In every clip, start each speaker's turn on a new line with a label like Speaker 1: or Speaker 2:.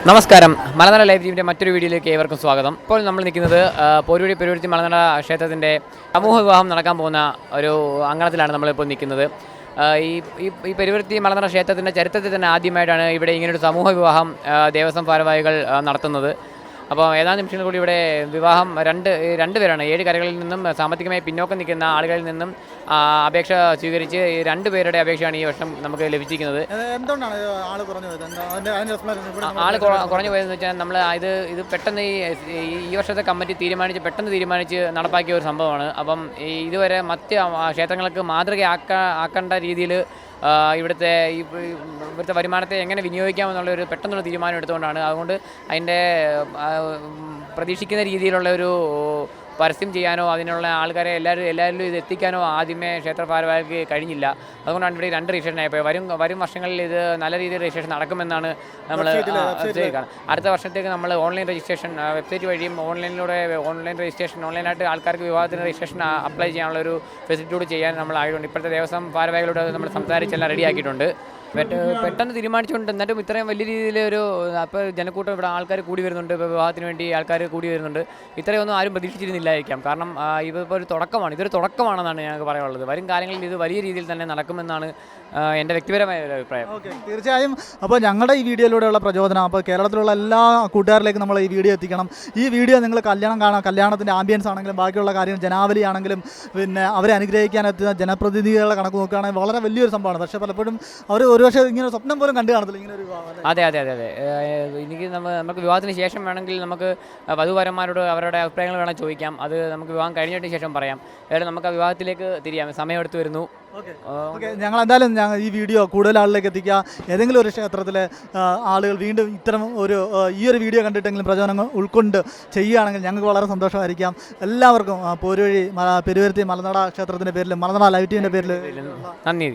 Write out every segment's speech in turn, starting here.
Speaker 1: നമസ്കാരം. മലനട ലൈവ് ടീമിൻ്റെ മറ്റൊരു വീഡിയോയിലേക്ക് ഏവർക്കും സ്വാഗതം. ഇപ്പോൾ നമ്മൾ നിൽക്കുന്നത് പോരുവഴി പെരുവരുത്തി മലനട ക്ഷേത്രത്തിൻ്റെ സമൂഹ വിവാഹം നടക്കാൻ പോകുന്ന ഒരു അങ്കണത്തിലാണ് നമ്മളിപ്പോൾ നിൽക്കുന്നത്. ഈ ഈ പെരുവരുത്തി മലനട ക്ഷേത്രത്തിൻ്റെ ചരിത്രത്തിൽ തന്നെ ആദ്യമായിട്ടാണ് ഇവിടെ ഇങ്ങനൊരു സമൂഹ വിവാഹം ദേവസ്വം ഭാരവാഹികൾ നടത്തുന്നത്. അപ്പോൾ ഏതാനും നിമിഷങ്ങൾ കൂടി ഇവിടെ വിവാഹം രണ്ട് പേരാണ് 7 കരകളിൽ നിന്നും സാമ്പത്തികമായി പിന്നോക്കം നിൽക്കുന്ന ആളുകളിൽ നിന്നും അപേക്ഷ സ്വീകരിച്ച് 2 പേരുടെ അപേക്ഷയാണ് ഈ വർഷം നമുക്ക് ലഭിച്ചിരിക്കുന്നത്.
Speaker 2: എന്തുകൊണ്ടാണ്
Speaker 1: ആൾ കുറഞ്ഞു പോയതെന്ന് വെച്ചാൽ നമ്മൾ ഇത് പെട്ടെന്ന് ഈ വർഷത്തെ കമ്മിറ്റി പെട്ടെന്ന് തീരുമാനിച്ച് നടപ്പാക്കിയ ഒരു സംഭവമാണ്. അപ്പം ഇതുവരെ മറ്റ് ക്ഷേത്രങ്ങൾക്ക് ആക്കേണ്ട രീതിയിൽ ഇവിടുത്തെ വരുമാനത്തെ എങ്ങനെ വിനിയോഗിക്കാമെന്നുള്ളൊരു പെട്ടെന്നുള്ള തീരുമാനം എടുത്തുകൊണ്ടാണ്. അതുകൊണ്ട് അതിൻ്റെ പ്രതീക്ഷിക്കുന്ന രീതിയിലുള്ള ഒരു പരസ്യം ചെയ്യാനോ അതിനുള്ള ആൾക്കാരെ എല്ലാവരിലും ഇത് എത്തിക്കാനോ ആദ്യമേ ക്ഷേത്ര ഭാരവാഹികൾക്ക് കഴിഞ്ഞില്ല. അതുകൊണ്ടാണ് ഇവിടെ 2 രജിസ്ട്രേഷൻ ആയിപ്പോയി. വരും വർഷങ്ങളിൽ ഇത് നല്ല രീതിയിൽ രജിസ്ട്രേഷൻ നടക്കുമെന്നാണ് നമ്മൾ അടുത്ത വർഷത്തേക്ക് നമ്മൾ ഓൺലൈൻ രജിസ്ട്രേഷൻ വെബ്സൈറ്റ് വഴിയും ഓൺലൈനായിട്ട് ആൾക്കാർക്ക് വിവാഹത്തിന് രജിസ്ട്രേഷൻ അപ്ലൈ ചെയ്യാനുള്ള ഒരു ഫെസിലിറ്റി കൂടി ചെയ്യാൻ നമ്മൾ ആയതുകൊണ്ട് ഇപ്പോഴത്തെ ദേവസ്വം ഭാരവാഹികളോട് നമ്മൾ സംസാരിച്ചെല്ലാം റെഡിയാക്കിയിട്ടുണ്ട്. പെട്ടെന്ന് തീരുമാനിച്ചുകൊണ്ട് എന്നിട്ടും ഇത്രയും വലിയ രീതിയിലൊരു അപ്പോൾ ജനക്കൂട്ടം ഇവിടെ ആൾക്കാർ കൂടി വരുന്നുണ്ട്. ഇപ്പോൾ വിവാഹത്തിന് വേണ്ടി ആൾക്കാർ കൂടി വരുന്നുണ്ട്. ഇത്രയൊന്നും ആരും പ്രതീക്ഷിച്ചിരുന്നില്ലായിരിക്കാം. കാരണം ഇതിപ്പോൾ ഇതൊരു തുടക്കമാണെന്നാണ് ഞങ്ങൾക്ക് പറയാനുള്ളത്. വരും കാലങ്ങളിൽ ഇത് വലിയ രീതിയിൽ തന്നെ നടക്കുമെന്നാണ് എൻ്റെ വ്യക്തിപരമായ ഒരു അഭിപ്രായം.
Speaker 2: ഓക്കെ, തീർച്ചയായും. അപ്പോൾ ഞങ്ങളുടെ ഈ വീഡിയോയിലൂടെയുള്ള പ്രചോദനം അപ്പോൾ കേരളത്തിലുള്ള എല്ലാ കൂട്ടുകാരിലേക്കും നമ്മൾ ഈ വീഡിയോ എത്തിക്കണം. ഈ വീഡിയോ നിങ്ങൾ കല്യാണത്തിൻ്റെ ആംബിയൻസ് ആണെങ്കിലും ബാക്കിയുള്ള കാര്യം ജനാവലി ആണെങ്കിലും പിന്നെ അവരെ അനുഗ്രഹിക്കാനെത്തുന്ന ജനപ്രതിനിധികളുടെ കണക്ക് നോക്കുകയാണെങ്കിൽ വളരെ വലിയൊരു സംഭവമാണ്. പക്ഷേ പലപ്പോഴും അവർ ഒരുപക്ഷെ ഇങ്ങനെ സ്വപ്നം പോലും കണ്ടു കാണത്തില്ല ഇങ്ങനെ ഒരു വിവാഹം.
Speaker 1: അതെ. നമുക്ക് വിവാഹത്തിന് ശേഷം വേണമെങ്കിൽ നമുക്ക് വധുവരന്മാരോട് അവരുടെ അഭിപ്രായങ്ങൾ വേണം ചോദിക്കാം. അത് നമുക്ക് വിവാഹം കഴിഞ്ഞതിന് ശേഷം പറയാം. ഏതായാലും നമുക്ക് ആ വിവാഹത്തിലേക്ക് തിരിയാം. സമയമെടുത്ത് വരുന്നു.
Speaker 2: ഓക്കെ, ഞങ്ങൾ എന്തായാലും ഈ വീഡിയോ കൂടുതൽ ആളിലേക്ക് എത്തിക്കുക. ഏതെങ്കിലും ഒരു ക്ഷേത്രത്തിലെ ആളുകൾ വീണ്ടും ഇത്തരം ഈ ഒരു വീഡിയോ കണ്ടിട്ടെങ്കിലും പ്രചോദനം ഉൾക്കൊണ്ട് ചെയ്യുകയാണെങ്കിൽ ഞങ്ങൾക്ക് വളരെ സന്തോഷമായിരിക്കാം. എല്ലാവർക്കും പോരുവഴി പെരുവരുത്തി മലനട ക്ഷേത്രത്തിൻ്റെ പേരിൽ മലനട ലൈവ് ടീമിൻ്റെ പേരിൽ
Speaker 1: നന്ദി.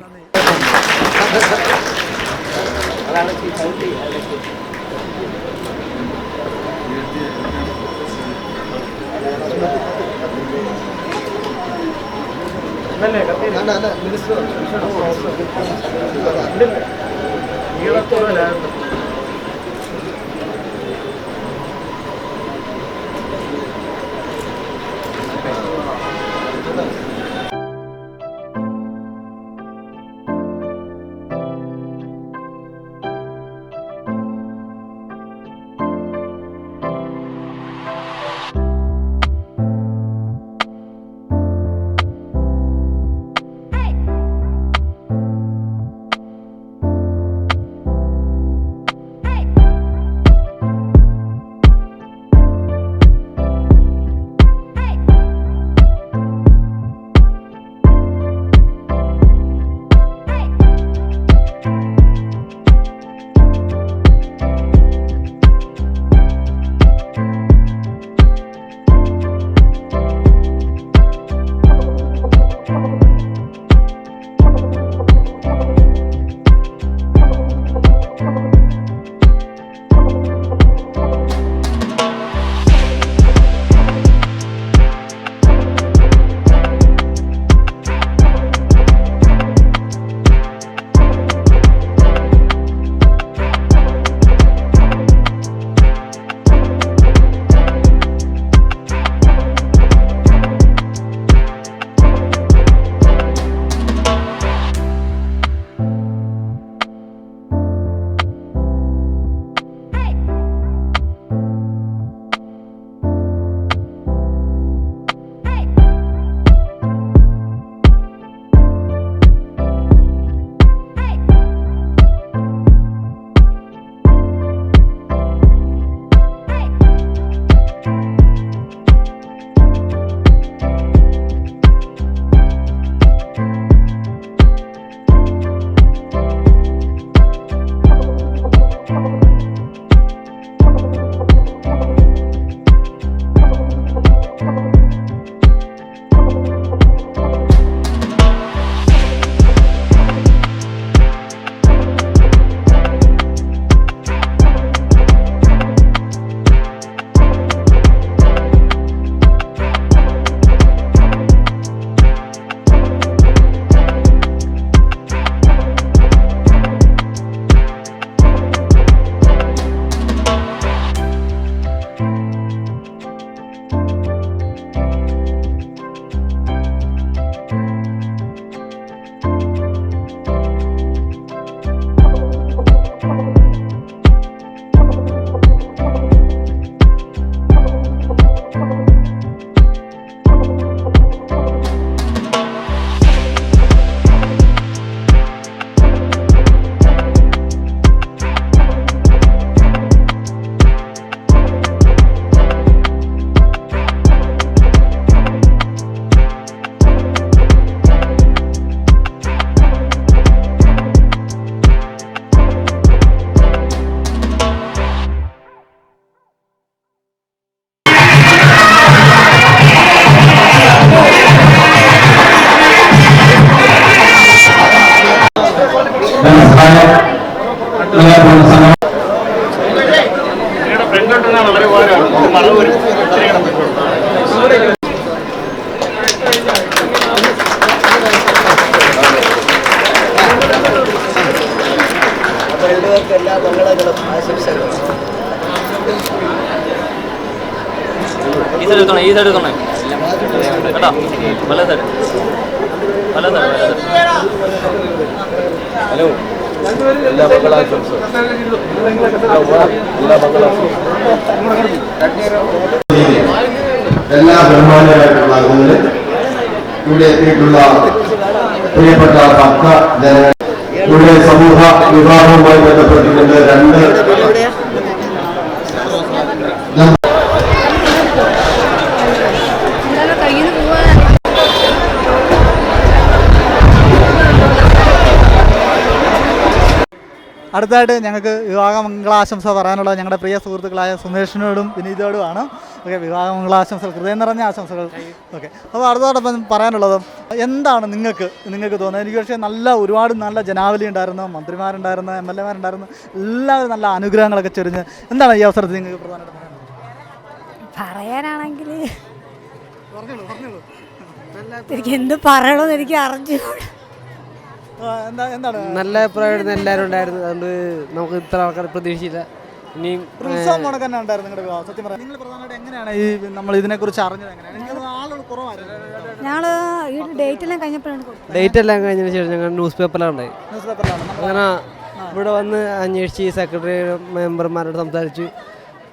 Speaker 3: വളരെ ഉപകാരമാണ് മറവ് വരും.
Speaker 4: എല്ലാ മംഗളങ്ങളും ആശംസകളും.
Speaker 5: ഈ സൈഡ് എടുത്തോണേ കേട്ടോ വല സൈഡ്
Speaker 3: ഹലോ എല്ലാ മംഗളാശംസകളും. എല്ലാ ബഹുമാനരായിട്ടുള്ള ആളുകളെ, ഇവിടെ എത്തിയിട്ടുള്ള പ്രിയപ്പെട്ട ഭക്ത ജനങ്ങൾ, ഇവിടെ സമൂഹ വിവാഹവുമായി ബന്ധപ്പെട്ടിട്ടുണ്ട്.
Speaker 2: അടുത്തായിട്ട് ഞങ്ങൾക്ക് വിവാഹമംഗളാശംസ പറയാനുള്ളത് ഞങ്ങളുടെ പ്രിയ സുഹൃത്തുക്കളായ സുമേഷിനോടും വിനീതോടുമാണ്. ഓക്കെ, വിവാഹമംഗളാശംസകൾ, ഹൃദയം നിറഞ്ഞ ആശംസകൾ. ഓക്കെ, അപ്പോൾ അടുത്തോടൊപ്പം പറയാനുള്ളത് എന്താണ് നിങ്ങൾക്ക് തോന്നുന്നത്? എനിക്ക് പക്ഷേ ഒരുപാട് നല്ല ജനാവലി ഉണ്ടായിരുന്നു, മന്ത്രിമാരുണ്ടായിരുന്നു, MLA മാരുണ്ടായിരുന്നു, എല്ലാവരും നല്ല അനുഗ്രഹങ്ങളൊക്കെ ചൊരിഞ്ഞ്. എന്താണ് ഈ അവസരത്തിൽ നിങ്ങൾക്ക് പ്രധാനമായിട്ട്
Speaker 6: പറയാനാണെങ്കിൽ എനിക്ക് എന്ത് പറയണമെന്ന് എനിക്ക് അറിഞ്ഞുകൂടാ.
Speaker 2: എന്താണ്
Speaker 7: നല്ല അഭിപ്രായം എല്ലാവരും ഉണ്ടായിരുന്നു. അതുകൊണ്ട് നമുക്ക് ഇത്ര ആൾക്കാർ പ്രതീക്ഷിച്ചില്ല. ഇനിയും
Speaker 2: ഉത്സവം മുടക്കാൻ ഉണ്ടായിരുന്നു നിങ്ങളുടെ വിവാഹം. സത്യം പറയാം, നിങ്ങൾ പ്രധാനമായിട്ട് എങ്ങനെയാണ് ഈ നമ്മൾ ഇതിനെക്കുറിച്ച് അറിഞ്ഞത്? എങ്ങനെയാണ്? എനിക്ക് ആളുകൾ കുറവായിരുന്നു.
Speaker 6: ഞങ്ങൾ ഈ ഡേറ്റ് എല്ലാം കഴിഞ്ഞപ്പോഴാണ് കൊടുത്തത്.
Speaker 7: ഡേറ്റ് എല്ലാം കഴിഞ്ഞതിന് ശേഷം ഞങ്ങൾ ന്യൂസ് പേപ്പറിലാണ് ഉണ്ടായി.
Speaker 2: ന്യൂസ് പേപ്പറിലാണ്
Speaker 7: അങ്ങനെ ഇവിടെ വന്ന് അന്വേഷിച്ച് സെക്രട്ടറി മെമ്പർമാരോട് സംസാരിച്ചു.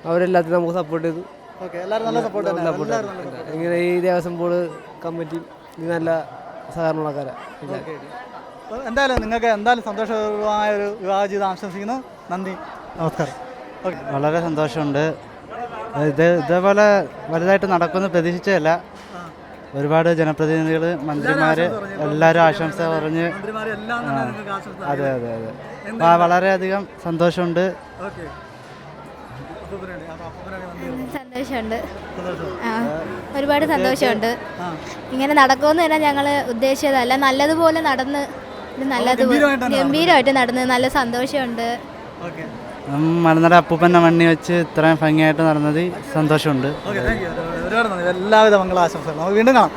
Speaker 7: അവരെല്ലാത്തിനും നമുക്ക് സപ്പോർട്ട് ചെയ്തു.
Speaker 2: ഓക്കെ, എല്ലാവരും നല്ല സപ്പോർട്ട്
Speaker 7: ഇങ്ങനെ ഈ ദേവസ്വം ബോർഡ് കമ്മിറ്റി നല്ല സഹകരണക്കാരാണ്.
Speaker 2: എന്തായാലും നിങ്ങൾക്ക് സന്തോഷകരമായ ഒരു വിവാഹ ജീവിതം ആശംസിക്കുന്നു. നന്ദി, നമസ്കാരം. ഓക്കെ,
Speaker 8: വളരെ സന്തോഷമുണ്ട്. ഇതേപോലെ വലുതായിട്ട് നടക്കുമെന്ന് പ്രതീക്ഷിച്ചതല്ല. ഒരുപാട് ജനപ്രതിനിധികൾ, മന്ത്രിമാർ എല്ലാവരും ആശംസ പറഞ്ഞ്. അതെ അതെ അതെ, വളരെയധികം സന്തോഷമുണ്ട്.
Speaker 6: സന്തോഷമുണ്ട്, ഒരുപാട് സന്തോഷമുണ്ട്. ഇങ്ങനെ നടക്കുമെന്ന് തന്നെ ഞങ്ങൾ ഉദ്ദേശിച്ചതല്ല. നല്ലതുപോലെ നടന്ന് ഗംഭീരമായിട്ട് നടന്ന് നല്ല സന്തോഷമുണ്ട്.
Speaker 8: മലനട അപ്പൂപ്പൻ്റെ മണ്ണി വെച്ച് ഇത്രയും ഭംഗിയായിട്ട് നടന്നത് സന്തോഷമുണ്ട്.
Speaker 2: എല്ലാവിധ മംഗളാശംസകളും. നമുക്ക് വീണ്ടും കാണാം.